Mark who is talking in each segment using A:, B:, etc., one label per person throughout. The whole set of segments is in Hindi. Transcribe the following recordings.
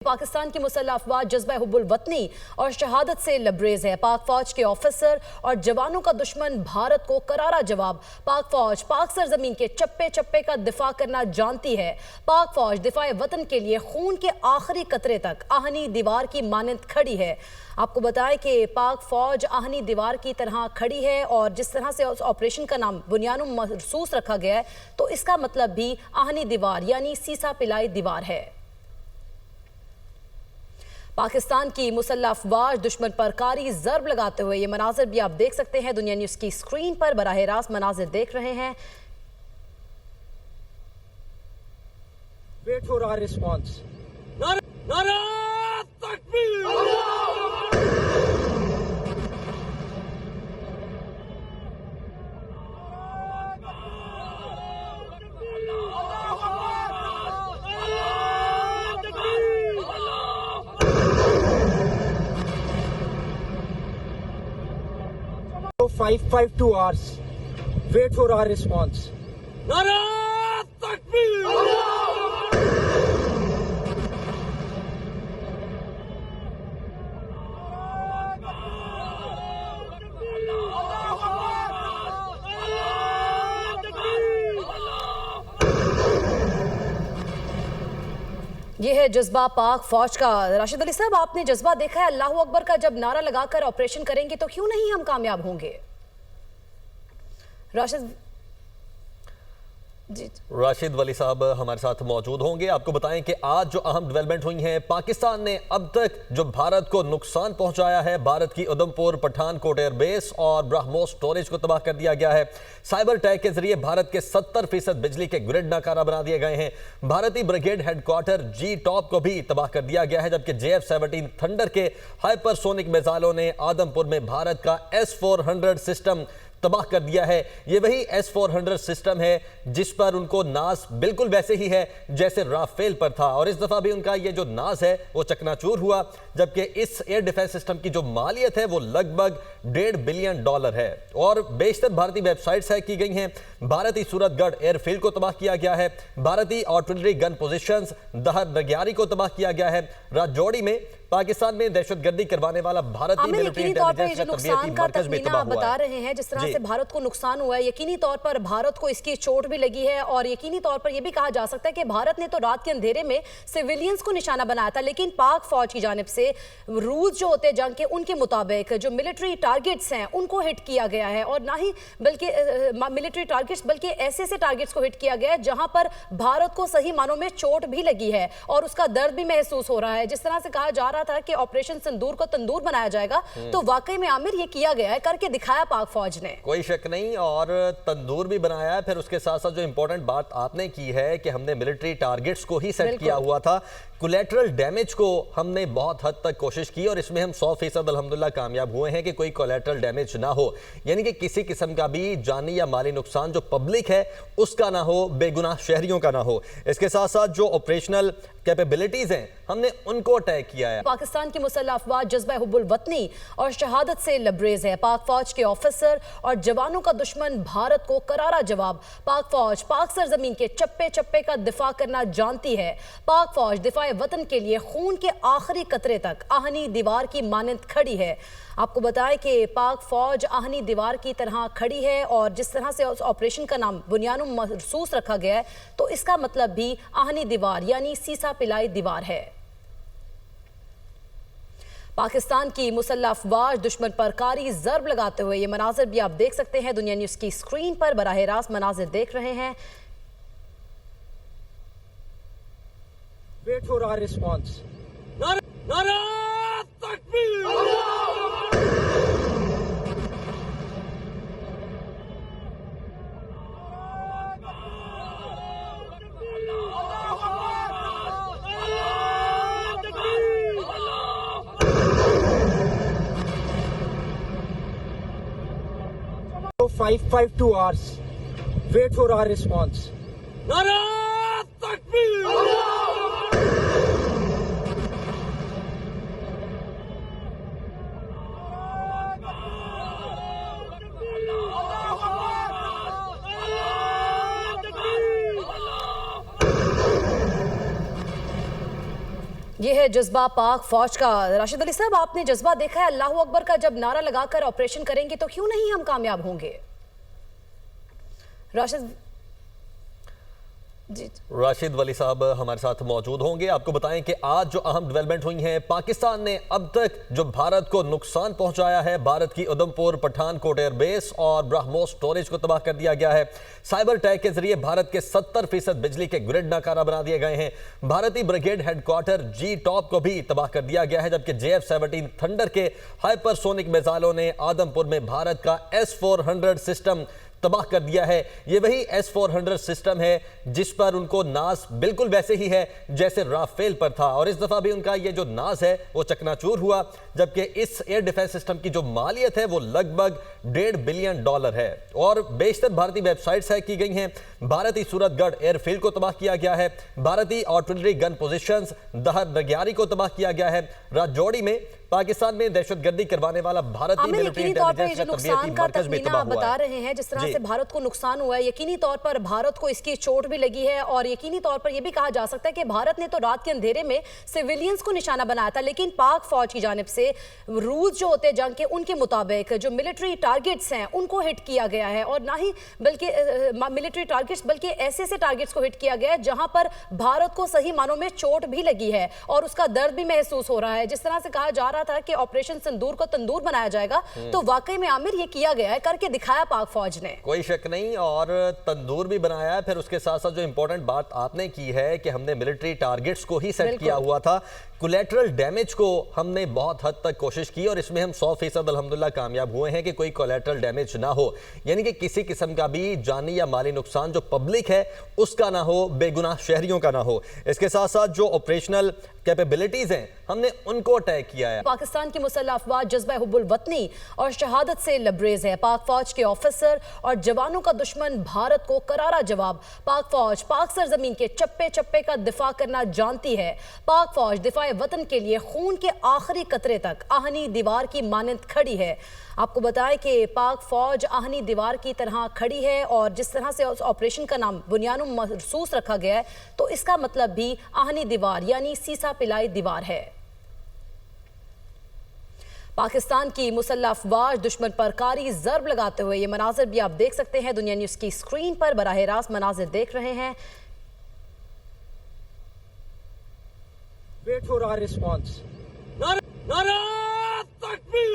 A: पाकिस्तान की मुसल्लह अफवाज जज्बा हुब्बुल वतनी और शहादत से लबरेज है। पाक फौज के ऑफिसर और जवानों का दुश्मन भारत को करारा जवाब। पाक फौज पाक सरजमीन के चप्पे चप्पे का दिफा करना जानती है। पाक फौज दिफाए वतन के लिए खून के आखिरी कतरे तक आहनी दीवार की मानंद खड़ी है। आपको बताएं कि पाक फौज आहनी दीवार की तरह खड़ी है और जिस तरह से उस ऑपरेशन का नाम बुनियानुम मरसूस रखा गया है तो इसका मतलब भी आहनी दीवार यानी सीसा पिलाई दीवार है। पाकिस्तान की मुसल्लह अफवाज दुश्मन पर कारी जर्ब लगाते हुए ये मनाजिर भी आप देख सकते हैं। दुनिया न्यूज की स्क्रीन पर बराह रास्त मनाजिर देख रहे हैं।
B: Wait for our response. नारा तकबीर। 552 hours. Wait for our response. Nara Takbir!
A: ये है जज्बा पाक फौज का। राशिद अली साहब, आपने जज्बा देखा है अल्लाह अकबर का जब नारा लगाकर ऑपरेशन करेंगे तो क्यों नहीं हम कामयाब होंगे?
C: राशिद वली साहब हमारे साथ मौजूद होंगे। आपको बताएं कि आज जो अहम डेवलपमेंट हुई है, पाकिस्तान ने अब तक जो भारत को नुकसान पहुंचाया है, भारत की उधमपुर पठानकोट एयरबेस और ब्रह्मोस स्टोरेज को तबाह कर दिया गया है। साइबर अटैक के जरिए भारत के 70% बिजली के ग्रिड नाकारा बना दिए गए हैं। भारतीय ब्रिगेड हेडक्वार्टर जी टॉप को भी तबाह कर दिया गया है, जबकि JF-17 थंडर के हाइपरसोनिक मिसाइलों ने आदमपुर में भारत का S-400 सिस्टम तबाह कर दिया है। ये वही S-400 सिस्टम है जिस पर उनको नाज बिल्कुल वैसे ही है जैसे राफेल पर था, और इस दफा भी उनका ये जो नाज है वो चकनाचूर हुआ, जबकि इस एयर डिफेंस सिस्टम की जो मालियत है वो लगभग $1.5 बिलियन है और बेशतर भारतीय वेबसाइट्स हैक की गई हैं। भारतीय सूरतगढ़ एयरफील्ड को तबाह किया गया है। भारतीय आर्टिलरी गन पोजीशंस दहर नग्यारी को तबाह किया गया है। राजौरी में पाकिस्तान में दहशतगर्दी करवाने वाला भारतीय मिलिट्री इंटेलिजेंस का तरबियती मरकज भी तबाह हुआ है।
A: बता रहे हैं जिस तरह से भारत को नुकसान हुआ है, यकीनी तौर पर भारत को इसकी चोट भी लगी है और यकीनी तौर पर यह भी कहा जा सकता है कि भारत ने तो रात के अंधेरे में सिविलियंस को निशाना बनाया था, लेकिन पाक फौज की जानिब से रूल्स जो होते हैं जंग के उनके मुताबिक जो मिलिट्री टारगेट्स हैं उनको हिट किया गया है, और ना ही बल्कि मिलिट्री टारगेट्स बल्कि ऐसे टारगेट्स को हिट किया गया है जहां पर भारत को सही मानों में चोट भी लगी है और उसका दर्द भी महसूस हो रहा है। जिस तरह से कहा जा रहा था कि ऑपरेशन सिंदूर को तंदूर बनाया जाएगा, तो वाकई में आमिर ये किया गया है, करके दिखाया पाक फौज ने,
C: कोई शक नहीं, और तंदूर भी बनाया है। फिर उसके साथ साथ जो इंपॉर्टेंट बात आपने की है कि हमने मिलिट्री टारगेट्स को ही सेट किया हुआ था, कोलैटरल डैमेज को हमने बहुत हद तक कोशिश की और इसमें हम 100% अल्हम्दुलिल्लाह कामयाब हुए हैं कि कोई कोलैटरल डैमेज ना हो, यानी कि किसी किस्म का भी जानी या माली नुकसान जो पब्लिक है उसका ना हो, बेगुनाह शहरियों का ना हो। इसके साथ साथ जो ऑपरेशनल कैपेबिलिटीज हैं हमने उनको अटैक किया है।
A: पाकिस्तान की मुसल्लह अफवाज जज्बा हुब्बुल वतनी और शहादत से लबरेज है। पाक फौज के ऑफिसर और जवानों का दुश्मन भारत को करारा जवाब। पाक फौज पाक सरजमीन के चप्पे चप्पे का दिफा करना जानती है। पाक फौज दिफाए वतन के लिए खून के आखिरी कतरे तक आहनी दीवार की मानंद खड़ी है। आपको बताएं कि पाक फौज आहनी दीवार की तरह खड़ी है और जिस तरह से उस ऑपरेशन का नाम बुनियानुम मरसूस रखा गया है तो इसका मतलब भी आहनी दीवार यानी सीसा पिलाई दीवार है। पाकिस्तान की मुसल्लह अफवाज दुश्मन पर कारी जर्ब लगाते हुए ये मनाजिर भी आप देख सकते हैं। दुनिया न्यूज की स्क्रीन पर बराह रास्त मनाजिर देख रहे हैं।
B: Wait for our response. Nara Takbir! So 552 hours. Wait for our response. Nara Takbir!
A: ये है जज्बा पाक फौज का। राशिद अली साहब, आपने जज्बा देखा है अल्लाह अकबर का जब नारा लगाकर ऑपरेशन करेंगे तो क्यों नहीं हम कामयाब होंगे?
C: राशिद वली साहब हमारे साथ मौजूद होंगे। आपको बताएं कि आज जो अहम डेवलपमेंट हुई है, पाकिस्तान ने अब तक जो भारत को नुकसान पहुंचाया है, भारत की उधमपुर पठानकोट एयरबेस और ब्रह्मोस स्टोरेज को तबाह कर दिया गया है। साइबर अटैक के जरिए भारत के 70% बिजली के ग्रिड नाकारा बना दिए गए हैं। भारतीय ब्रिगेड हेडक्वार्टर जी टॉप को भी तबाह कर दिया गया है, जबकि JF-17 थंडर के हाइपरसोनिक मिसाइलों ने आदमपुर में भारत का S-400 सिस्टम तबाह कर दिया है। ये वही S-400 सिस्टम है जिस पर उनको नाज बिल्कुल वैसे ही है जैसे राफेल पर था, और इस दफा भी उनका ये जो नाज है वो चकनाचूर हुआ, जबकि इस एयर डिफेंस सिस्टम की जो मालियत है वो लगभग $1.5 बिलियन है और बेशतर भारतीय वेबसाइट्स हैक की गई हैं। भारतीय सूरतगढ़ एयरफील्ड को तबाह किया गया है। भारतीय आर्टिलरी गन पोजीशंस दहर नग्यारी को तबाह किया गया है। राजौरी में पाकिस्तान में दहशतगर्दी करवाने वाला भारतीय मिलिट्री इंटेलिजेंस का
A: नुकसान का तखमीना आप बता रहे हैं, जिस तरह से भारत को नुकसान हुआ है, यकीनी तौर पर भारत को इसकी चोट भी लगी है और यकीनी तौर पर यह भी कहा जा सकता है कि भारत ने तो रात के अंधेरे में सिविलियंस को निशाना बनाया था, लेकिन पाक फौज की जानिब से रूल्स जो होते हैं जंग के, उनके मुताबिक जो मिलिट्री टारगेट्स हैं उनको हिट किया गया है, और ना ही बल्कि मिलिट्री टारगेट्स बल्कि ऐसे टारगेट्स को हिट किया गया है जहां पर भारत को सही मानों में चोट भी लगी है और उसका दर्द भी महसूस हो रहा है। जिस तरह से कहा जा रहा था कि ऑपरेशन सिंदूर को तंदूर बनाया जाएगा, तो वाकई में आमिर ये किया गया है, करके दिखाया पाक फौज ने,
C: कोई शक नहीं, और तंदूर भी बनाया है। फिर उसके साथ साथ जो इंपॉर्टेंट बात आपने की है कि हमने मिलिट्री टारगेट्स को ही सेट किया हुआ था, कोलैटरल डैमेज को हमने बहुत हद तक कोशिश की और इसमें हम 100% अल्हम्दुलिल्लाह कामयाब हुए हैं कि कोई कोलैटरल डैमेज ना हो, यानी कि किसी किस्म का भी जानी या माली नुकसान जो पब्लिक है उसका ना हो, बेगुनाह शहरियों का ना हो। इसके साथ साथ जो ऑपरेशनल कैपेबिलिटीज हैं हमने उनको अटैक किया है।
A: पाकिस्तान की मुसल्लह अफवाज जज्बा हुब्बुल वतनी और शहादत से लबरेज है। पाक फौज के ऑफिसर और जवानों का दुश्मन भारत को करारा जवाब। पाक फौज पाक सरजमीन के चप्पे चप्पे का दिफा करना जानती है। पाक फौज दिफा वतन के लिए खून के आखिरी कतरे तक आहनी दीवार की मानंद खड़ी है। आपको बताएं कि पाक फौज आहनी दीवार की तरह खड़ी है और जिस तरह से उस ऑपरेशन का नाम बुनियाद महसूस रखा गया है, तो इसका मतलब भी आहनी दीवार यानी सीसा पिलाई दीवार है। पाकिस्तान की मुसल्लह अफवाज दुश्मन पर कारी जर्ब लगाते हुए ये मनाजिर भी आप देख सकते हैं, दुनिया न्यूज की स्क्रीन पर बराह रास्त मनाजिर देख रहे हैं।
B: Wait for our response. Nara Takbir!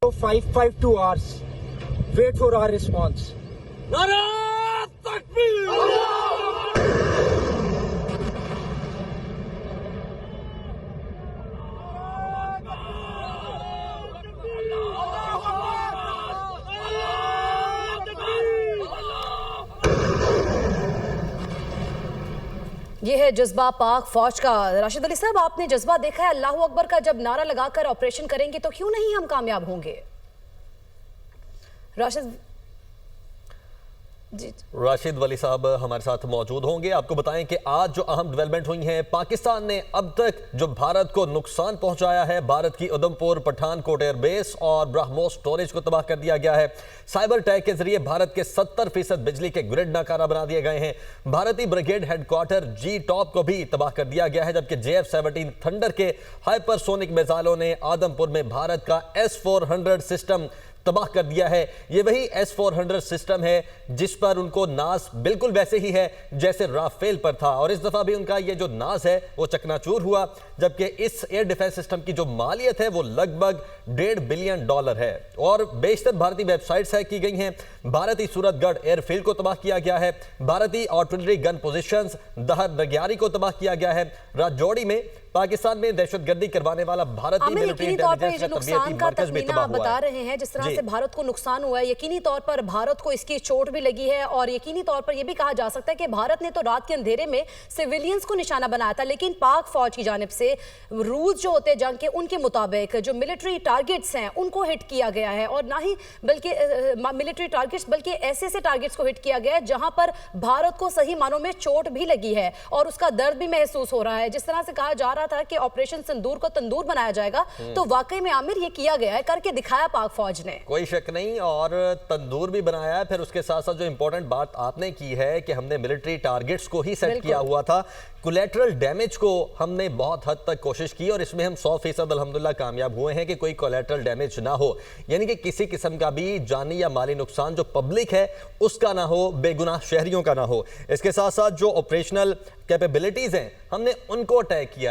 B: So 552 hours. Wait for our response. Nara Takbir!
A: ये है जज्बा पाक फौज का। राशिद अली साहब, आपने जज्बा देखा है अल्लाह अकबर का जब नारा लगाकर ऑपरेशन करेंगे तो क्यों नहीं हम कामयाब होंगे?
C: राशिद वली साहब हमारे साथ मौजूद होंगे। आपको बताएं कि आज जो अहम डेवलपमेंट हुई है, पाकिस्तान ने अब तक जो भारत को नुकसान पहुंचाया है, भारत की उधमपुर पठानकोट एयरबेस और ब्रह्मोस स्टोरेज को तबाह कर दिया गया है। साइबर अटैक के जरिए भारत के 70% बिजली के ग्रिड नाकारा बना दिए गए हैं। भारतीय ब्रिगेड हेडक्वार्टर जी टॉप को भी तबाह कर दिया गया है, जबकि JF-17 थंडर के हाइपरसोनिक मिसाइलों ने आदमपुर में भारत का S-400 सिस्टम तबाह कर दिया है। ये वही S-400 सिस्टम है जिस पर उनको नाज बिल्कुल वैसे ही है जैसे राफेल पर था, और इस दफा भी उनका ये जो नाज है वो चकनाचूर हुआ, जबकि इस एयर डिफेंस सिस्टम की जो मालियत है वो लगभग $1.5 बिलियन है और बेशतर भारतीय वेबसाइट्स हैक की गई हैं। भारतीय सूरतगढ़ एयरफील्ड को तबाह किया गया है। भारतीय आर्टिलरी गन पोजीशंस दहर नग्यारी को तबाह किया गया है। राजौरी में पाकिस्तान में दहशतगर्दी करवाने वाला भारतीय
A: आमिर,
C: मिलिट्री
A: यकीनी तौर पर ये
C: इंटेलिजेंस
A: जो
C: का
A: नुकसान
C: तरबियती
A: का
C: मरकज भी
A: तखमीना
C: तबाह
A: आप
C: हुआ
A: बता
C: है।
A: रहे हैं, जिस तरह
C: जी।
A: से भारत को नुकसान हुआ है, यकीनी तौर पर भारत को इसकी चोट भी लगी है और यकीनी तौर पर यह भी कहा जा सकता है कि भारत ने तो रात के अंधेरे में सिविलियंस को निशाना बनाया था, लेकिन पाक फौज की जानिब से रूल्स जो होते हैं जंग के, उनके मुताबिक जो मिलिट्री टारगेट्स हैं उनको हिट किया गया है, और ना ही बल्कि मिलिट्री टारगेट्स बल्कि ऐसे टारगेट्स को हिट किया गया है जहां पर भारत को सही मानों में चोट भी लगी है और उसका दर्द भी महसूस हो रहा है। जिस तरह से कहा जा रहा था कि ऑपरेशन सिंदूर को तंदूर बनाया जाएगा, तो वाकई में आमिर ये किया गया है, करके दिखाया पाक फौज ने,
C: कोई शक नहीं। और तंदूर भी बनाया है। फिर उसके साथ साथ जो इंपॉर्टेंट बात आपने की है कि हमने मिलिट्री टारगेट्स को ही सेट किया हुआ था, कोलैटरल डैमेज को हमने बहुत हद तक कोशिश की और इसमें हम 100% अल्हम्दुलिल्लाह कामयाब हुए हैं कि कोई कोलैटरल डैमेज ना हो, यानी कि किसी किस्म का भी जानी या माली नुकसान जो पब्लिक है उसका ना हो, बेगुनाह शहरियों का ना हो। इसके साथ साथ जो ऑपरेशनल कैपेबिलिटीज हैं हमने उनको अटैक किया है।